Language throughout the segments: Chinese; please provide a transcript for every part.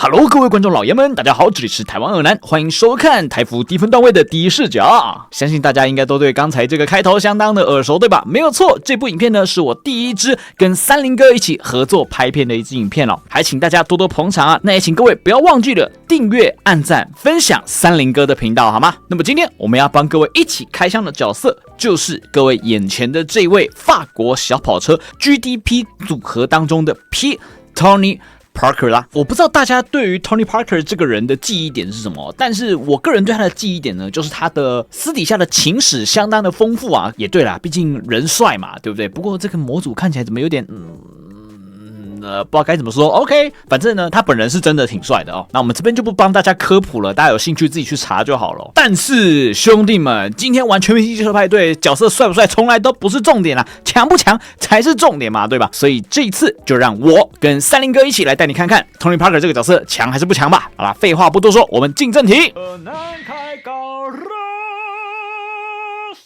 Hello， 各位觀眾老爺們，大家好，這裡是台灣惡男，歡迎收看台服低分段位的第一視角。相信大家應該都對剛才這個開頭相當的耳熟，對吧？沒有錯，這部影片呢是我第一支跟三林哥一起合作拍片的一支影片哦，還請大家多多捧場啊！那也請各位不要忘記了訂閱、按讚、分享三林哥的頻道，好嗎？那麼今天我們要幫各位一起開箱的角色，就是各位眼前的這位法國小跑車 GDP 組合當中的 Tony Parker 啦，我不知道大家對於 Tony Parker 這個人的記憶點是什麼，但是我個人對他的記憶點呢，就是他的私底下的情史相當的豐富啊。也對啦，畢竟人帥嘛，對不對？不過這個模組看起來怎麼有點不知道該怎麼說。OK， 反正呢，他本人是真的挺帥的哦。那我們這邊就不幫大家科普了，大家有興趣自己去查就好了。但是兄弟們，今天玩全明星汽車派對，角色帥不帥從來都不是重點啦，強不強才是重點嘛，對吧？所以這一次就讓我跟三林哥一起來帶你看看 Tony Parker 這個角色強還是不強吧。好啦，廢話不多說，我們進正題。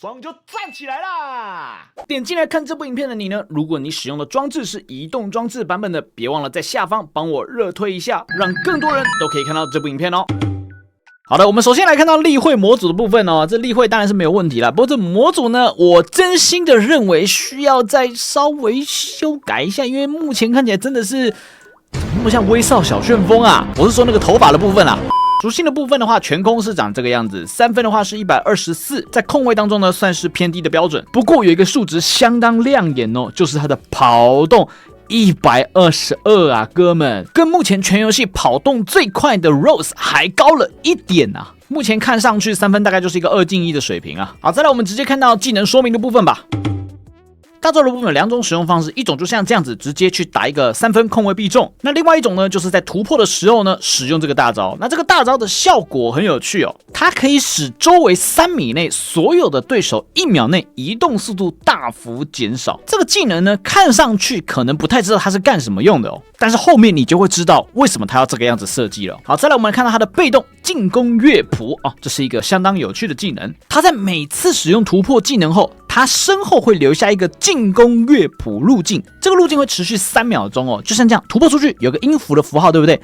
爽就站起來啦！點進來看這部影片的你呢，如果你使用的裝置是移動裝置版本的，別忘了在下方幫我熱推一下，讓更多人都可以看到這部影片哦。好的，我們首先來看到例會模組的部分哦。這例會當然是沒有問題啦，不過這模組呢，我真心的認為需要再稍微修改一下，因為目前看起來真的是那麼像威少小旋風啊！我是說那個頭髮的部分啊。屬性的部分的話，全空是長這個樣子，3分的話是124，在空位當中呢算是偏低的標準。不過有一個數值相當亮眼哦，就是它的跑動122啊，哥們，跟目前全遊戲跑動最快的 Rose 還高了一點啊。目前看上去3分大概就是一個2進1的水平啊。好，再來我們直接看到技能說明的部分吧。大招的部分有兩種使用方式，一種就像這樣子，直接去打一個3分空位必中。那另外一種呢，就是在突破的時候呢，使用這個大招。那這個大招的效果很有趣哦，它可以使周圍3米內所有的對手1秒內移動速度大幅減少。這個技能呢，看上去可能不太知道它是幹什麼用的哦，但是後面你就會知道為什麼它要這個樣子設計了。好，再來我們來看到它的被動進攻樂譜哦，這是一個相當有趣的技能。它在每次使用突破技能後，它身後會留下一個進攻樂譜路徑，這個路徑會持續3秒鐘哦，就像這樣突破出去有個音符的符號，對不對？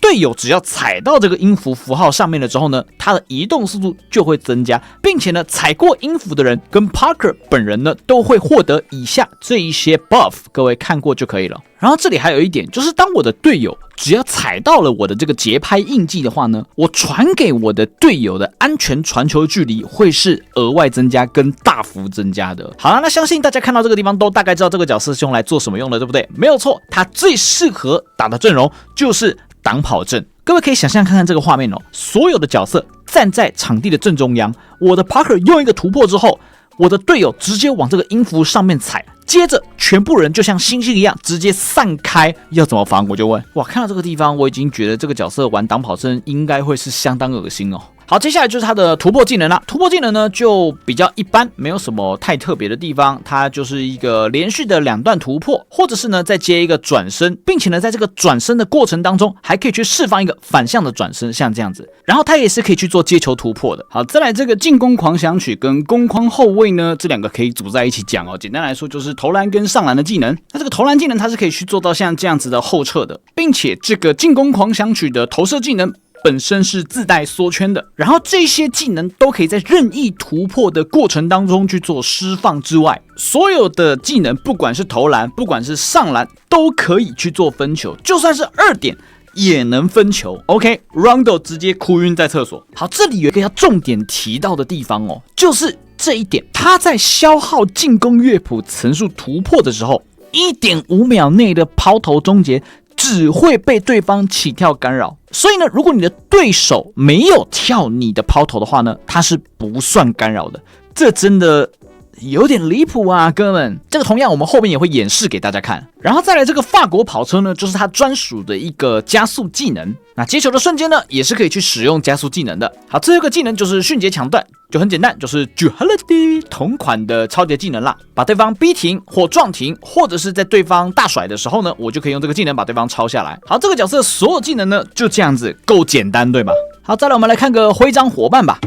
隊友只要踩到這個音符符號上面了之後呢，他的移動速度就會增加，並且呢，踩過音符的人跟 Parker 本人呢都會獲得以下這一些 buff， 各位看過就可以了。然後這裡還有一點，就是當我的隊友只要踩到了我的這個節拍印記的話呢，我傳給我的隊友的安全傳球距離會是額外增加跟大幅增加的。好了，那相信大家看到這個地方都大概知道這個角色是用來做什麼用的，對不對？沒有錯，它最適合打的陣容就是擋跑陣。各位可以想象看看這個畫面哦，所有的角色站在場地的正中央，我的 Parker 用一個突破之後，我的隊友直接往這個音符上面踩，接着全部人就像星星一樣直接散開，要怎麼防？我就問，哇，看到這個地方我已經覺得這個角色玩擋跑陣應該會是相當惡心哦。好，接下來就是它的突破技能啦。突破技能呢就比較一般，沒有什麼太特別的地方。它就是一個連續的2段突破，或者是呢再接一個轉身，並且呢在這個轉身的過程當中，還可以去釋放一個反向的轉身，像這樣子。然後它也是可以去做接球突破的。好，再來這個進攻狂想曲跟攻框後衛呢，這兩個可以組在一起講哦。簡單來說就是投籃跟上籃的技能。那這個投籃技能它是可以去做到像這樣子的後撤的，並且這個進攻狂想曲的投射技能本身是自帶縮圈的，然後這些技能都可以在任意突破的過程當中去做釋放之外，所有的技能不管是投籃，不管是上籃，都可以去做分球，就算是2點也能分球。OK，Rondo 直接哭暈在廁所。好，這裡有一個要重點提到的地方哦，就是這一點，他在消耗進攻樂譜層數突破的時候，1.5秒內的拋投終結只會被對方起跳干擾，所以呢，如果你的對手沒有跳你的拋投的話呢，它是不算干擾的。這真的有點離譜啊，哥們！這個同樣我們後面也會演示給大家看。然後再來這個法國跑車呢，就是它專屬的一個加速技能。那接球的瞬間呢，也是可以去使用加速技能的。好，最後一個技能就是迅捷搶斷，就很簡單，就是 Duality 同款的超級技能啦。把對方逼停或撞停，或者是在對方大甩的時候呢，我就可以用這個技能把對方抄下來。好，這個角色所有技能呢就這樣子，夠簡單，對吧？好，再來我們來看個徽章夥伴吧。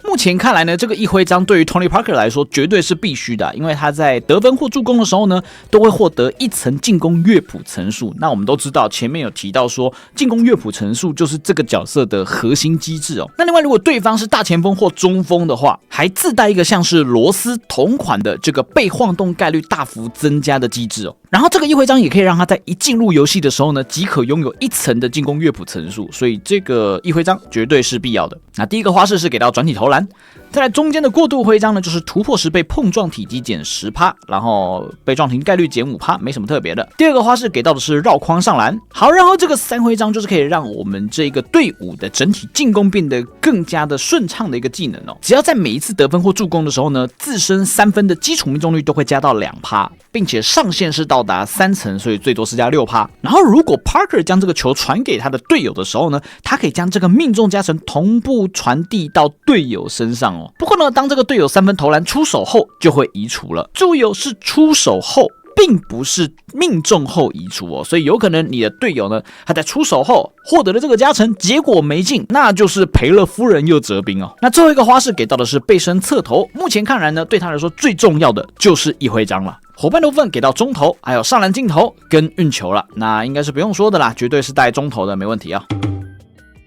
目前看來呢，這個一徽章對於 Tony Parker 來說絕對是必須的，因為他在得分或助攻的時候呢，都會獲得一層進攻樂譜層數。那我們都知道，前面有提到說，進攻樂譜層數就是這個角色的核心機制哦。那另外，如果對方是大前鋒或中鋒的話，還自帶一個像是羅斯同款的這個被晃動概率大幅增加的機制哦。然後這個一徽章也可以讓他在一進入遊戲的時候呢，即可擁有一層的進攻樂譜層數，所以這個一徽章絕對是必要的。那第一個花式是給到轉體投籃，再來中間的過渡徽章呢，就是突破時被碰撞體積減10%，然後被撞停概率減5%，沒什麼特別的。第二個花式給到的是繞框上籃，好，然後這個3徽章就是可以讓我們這個隊伍的整體進攻變得更加的順暢的一個技能哦。只要在每一次得分或助攻的時候呢，自身3分的基礎命中率都會加到2%，並且上限是到達3層，所以最多是加6%。然後如果 Parker 將這個球傳給他的隊友的時候呢，他可以將這個命中加成同步傳遞到隊友身上哦。不過呢，當這個隊友3分投籃出手後就會移除了。注意哦，是出手後，並不是命中後移除哦。所以有可能你的隊友呢，他在出手後獲得了這個加成，結果沒進，那就是賠了夫人又折兵哦。那最後一個花式給到的是背身側投，目前看來呢，對他來說最重要的就是一徽章了。夥伴的部分給到中投，還有上籃鏡頭跟運球了，那應該是不用說的啦，絕對是帶中投的，沒問題啊。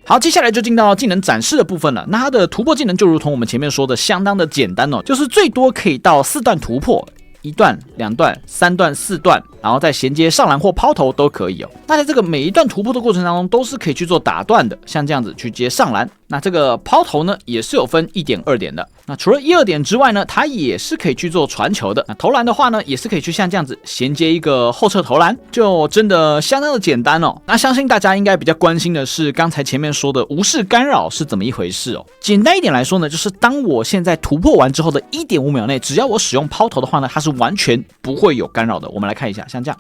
好，接下來就進到技能展示的部分了。那它的突破技能就如同我們前面說的，相當的簡單哦，就是最多可以到4段突破，1段、2段、3段、4段，然后再銜接上籃或拋投都可以哦。那在這個每一段突破的過程當中，都是可以去做打斷的，像這樣子去接上籃。那這個拋投呢，也是有分1點、2點的。那除了1、2點之外呢，它也是可以去做傳球的。那投籃的話呢，也是可以去像這樣子銜接一個後撤投籃，就真的相當的簡單哦。那相信大家應該比較關心的是，剛才前面說的無視干擾是怎麼一回事哦。簡單一點來說呢，就是當我現在突破完之後的1.5秒內，只要我使用拋投的話呢，它是完全不會有干擾的。我們來看一下，像這樣，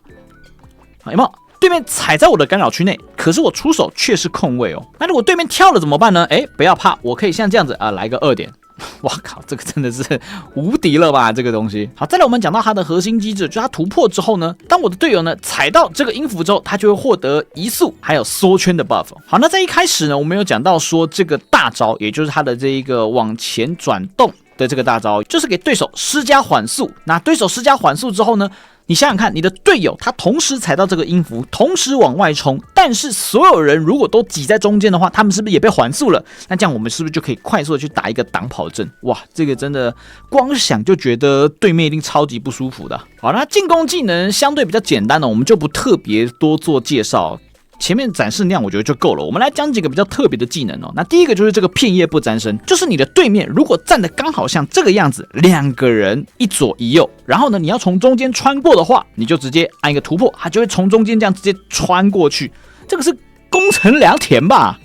有沒有？對面踩在我的干擾區內，可是我出手卻是空位哦。那如果對面跳了怎麼辦呢？不要怕，我可以像這樣子來個2點。哇靠，這個真的是無敵了吧，這個東西。好，再來我們講到它的核心機制，就是它突破之後呢，當我的隊友呢踩到這個音符之後，他就會獲得移速還有縮圈的 buff。好，那在一開始呢，我們有講到說這個大招，也就是它的這一個往前轉動的這個大招，就是給對手施加緩速。那對手施加緩速之後呢，你想想看，你的隊友他同時踩到這個音符，同時往外衝，但是所有人如果都擠在中間的话，他們是不是也被緩速了？那這樣我們是不是就可以快速的去打一個擋跑陣？哇，這個真的光想就覺得對面一定超級不舒服的。好，那進攻技能相對比較簡單的，我們就不特別多做介紹。前面展示那樣我覺得就夠了，我們來講幾個比較特別的技能哦。那第一個就是這個片葉不沾身，就是你的對面如果站得剛好像這個樣子，2個人一左一右，然後呢你要從中間穿過的話，你就直接按一個突破，它就會從中間這樣直接穿過去。這個是攻城良田吧？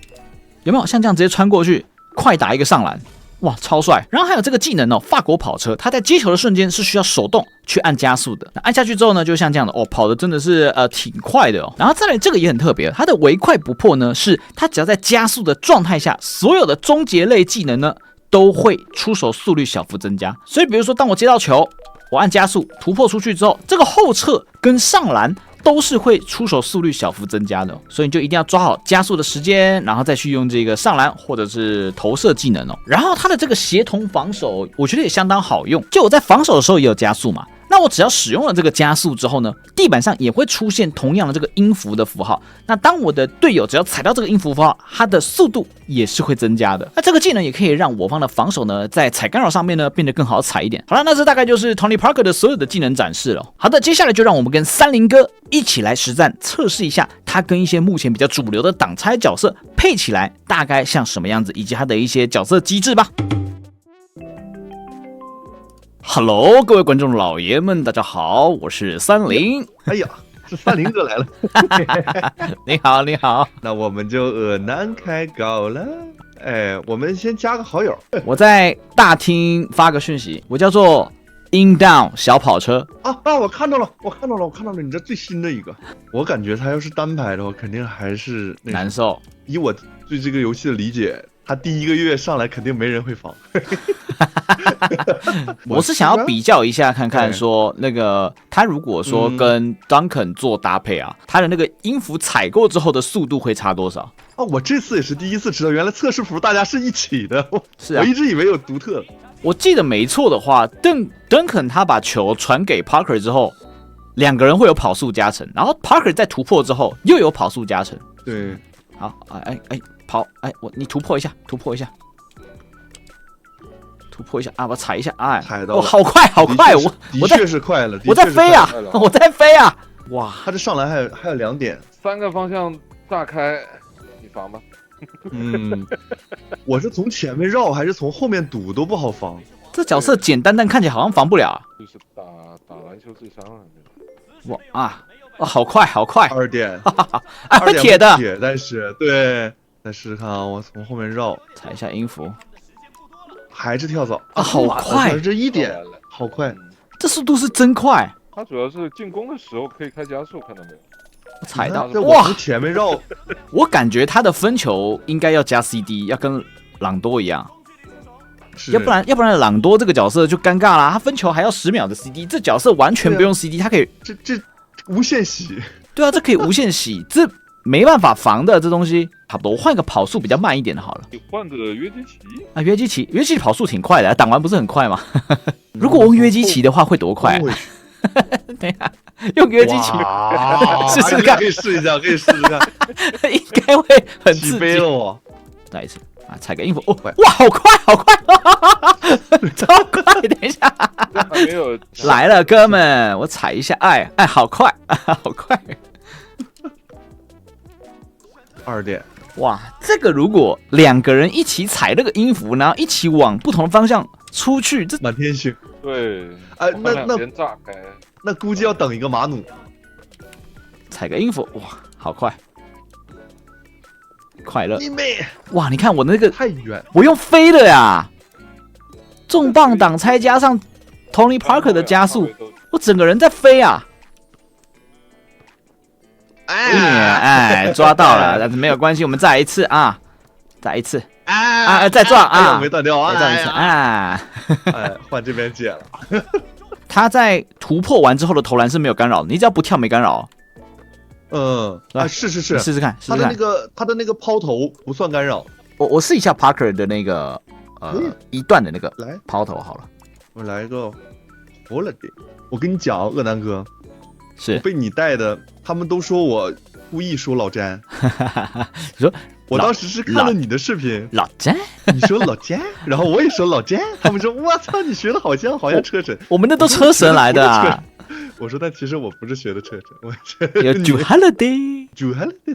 有沒有像這樣直接穿過去，快打一個上籃？哇，超帥！然後還有這個技能哦，法國跑車，它在接球的瞬間是需要手動去按加速的。那按下去之後呢，就像這樣的哦，跑的真的是挺快的哦。然后再來這個也很特別，它的唯快不破呢，是它只要在加速的狀態下，所有的終結類技能呢都會出手速率小幅增加。所以比如說，當我接到球，我按加速突破出去之後，這個後撤跟上籃都是會出手速率小幅增加的，所以你就一定要抓好加速的時間，然後再去用這個上籃或者是投射技能哦。然後它的這個協同防守，我覺得也相當好用。就我在防守的時候也有加速嘛，那我只要使用了這個加速之後呢，地板上也會出現同樣的這個音符的符號。那當我的隊友只要踩到這個音符符號，它的速度也是會增加的。那這個技能也可以讓我方的防守呢，在踩干擾上面呢變得更好踩一點。好了，那這大概就是 Tony Parker 的所有的技能展示了。好的，接下來就讓我們跟30哥一起來實戰測試一下，他跟一些目前比較主流的擋拆角色配起來大概像什麼樣子，以及他的一些角色機制吧。Hello， 各位觀眾老爺們，大家好，我是30。哎呀，是30哥來了。你好，你好。那我們就難開搞了。我們先加個好友。我在大廳發個訊息，我叫做 In Down 小跑車。我看到了，你這最新的一個。我感覺他要是單排的話，肯定還是難受。以我對這個遊戲的理解，他第一個月上來肯定沒人會防。我是想要比較一下看看，說那個他如果說跟 Duncan 做搭配啊，他的那個音符踩過之後的速度會差多少？哦，我這次也是第一次知道，原來測試符大家是一起的。是啊，我一直以為有獨特。我記得沒錯的話，Duncan 他把球傳給 Parker 之後，2個人會有跑速加成，然後 Parker 在突破之後又有跑速加成。對，好，跑，你突破一下啊！我踩一下，踩到了，好快，我的確是快了，我在飛啊，我在飛啊！哇，他這上來還有2點，3個方向炸開，你防吧。我是從前面繞還是從後面堵都不好防。這角色簡單，但看起來好像防不了。就是打籃球智商啊！哇好快！2點，会鐵的，但是对，再試試看啊！我從後面繞，踩一下音符，還是跳蚤好快！這1點，好快！這速度是真快。他主要是進攻的時候可以開加速，看到沒有？踩到哇！從前面繞，我感覺他的分球應該要加 CD， 要跟朗多一樣。要不然朗多這個角色就尷尬啦，他分球還要10秒的 CD， 這角色完全不用 CD， 他可以這無限洗。對啊，這可以無限洗，這沒辦法防的這東西。差不多，我換個跑速比較慢一點的好了。你換个約基奇啊，約基奇跑速挺快的，擋完不是很快嗎？如果我用約基奇的話會多快？等一下，用約基奇試試看，可以試一下，看，應該會很刺激。起飛了我，再一次啊，踩個音符哦，哇，好快，超快！等一下，還沒有來了，哥們，我踩一下，好快！2點，哇，這個如果2個人一起踩那個音符，然後一起往不同的方向出去，這滿天星。對，那估計要等一個馬努。踩個音符，哇，好快，快樂！你妹！哇，你看我那個太遠，我用飛的呀，重磅擋拆加上 Tony Parker 的加速，我整個人在飛啊！抓到了，但是沒有關係，我們再來一次啊，再撞啊，沒斷掉啊，再撞一次啊！換這邊解了。他在突破完之後的投籃是沒有干擾的，你只要不跳沒干擾。是，試試看，他的那個拋投不算干擾。我試一下 Parker 的那個一段的那個拋投好了。我來一個 holiday， 我跟你講，惡男哥，是被你帶的，他們都說我故意說老詹。你說我當時是看了你的視頻，老詹，你說老詹，然後我也說老詹，他們說我操，你學的好像車神，我們那都車神來的啊。我說，但其實我不是學的車神，我學有 Jrue Holiday，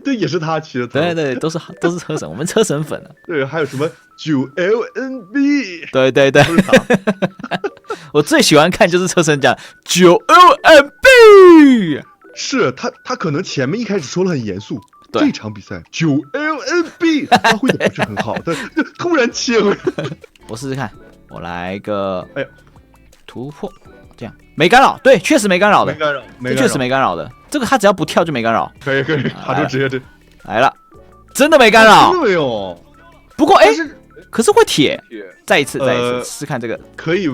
對，也是他起的頭，對，都是車神，我們車神粉啊。對，還有什麼 9LNB， 對，都是他。我最喜歡看就是車神講 9LNB， 是他可能前面一開始說了很嚴肅。這場比賽 9LNB 發揮的不是很好，但突然切回來。我試試看，我來一個，突破，這樣沒干擾，對，確實沒干擾的，確實沒干擾的。這個他只要不跳就沒干擾。可以，他就直接來了，真的沒干擾，真的沒有。不過可是會鐵。再一次試試看這個，可以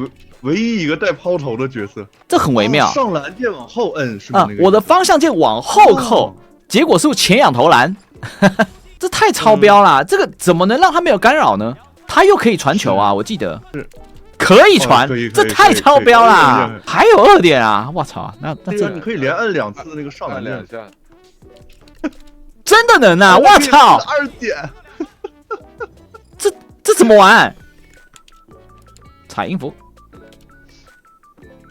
唯一一個帶拋投的角色，這很微妙。上籃鍵往後摁是嗎？我的方向鍵往後扣。結果是前仰投籃，這太超標了。這個怎麼能讓他沒有干擾呢？他又可以傳球啊，我記得可以傳，這太超標了。還有2點啊，我操！那這你可以連摁2次那個上籃2下，真的能啊！我操！2點，這怎麼玩？踩音符，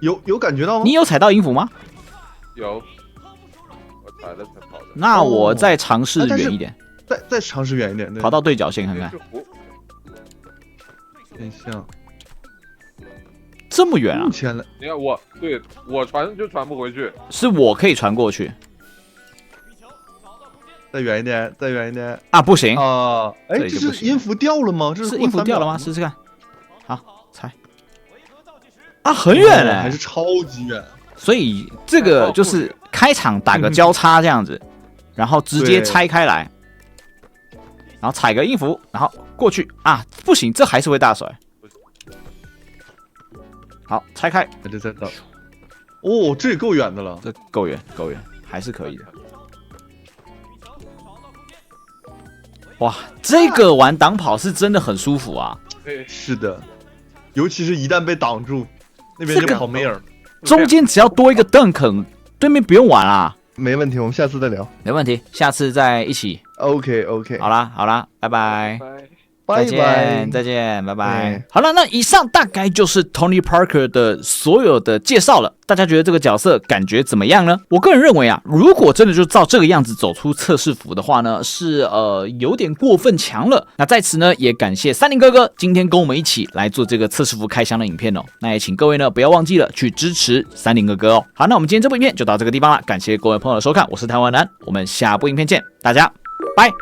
有感覺到嗎？你有踩到音符嗎？有。那我再嘗試遠一點，再嘗試遠一點，跑到對角線看看。偏向這麼遠啊！你看我傳就傳不回去，是我可以傳過去。再遠一點啊！不行啊！這是音符掉了嗎？這是音符掉了嗎？試試看。好，踩。啊，很遠哎，還是超級遠。所以這個就是開場打個交叉這樣子，然後直接拆開來，然後踩個音符，然後過去啊，不行，這還是會大甩。好，拆開，这再到。哦，這也夠遠的了，這夠遠，夠遠，還是可以的。哇，這個玩擋跑是真的很舒服啊！是的，尤其是一旦被擋住，那邊就跑沒影。中間只要多一個 dunk， 對面不用玩啦。沒問題，我們下次再聊。沒問題，下次再一起。OK。好啦，拜拜。拜拜，再見，拜拜。好了，那以上大概就是 Tony Parker 的所有的介紹了。大家覺得這個角色感覺怎麼樣呢？我個人認為啊，如果真的就照這個樣子走出測試服的話呢，是有點過分強了。那在此呢，也感謝30哥哥今天跟我們一起來做這個測試服開箱的影片哦。那也請各位呢不要忘記了去支持30哥哥哦。好，那我們今天這部影片就到這個地方了，感謝各位朋友的收看，我是台灣男，我們下部影片見，大家拜。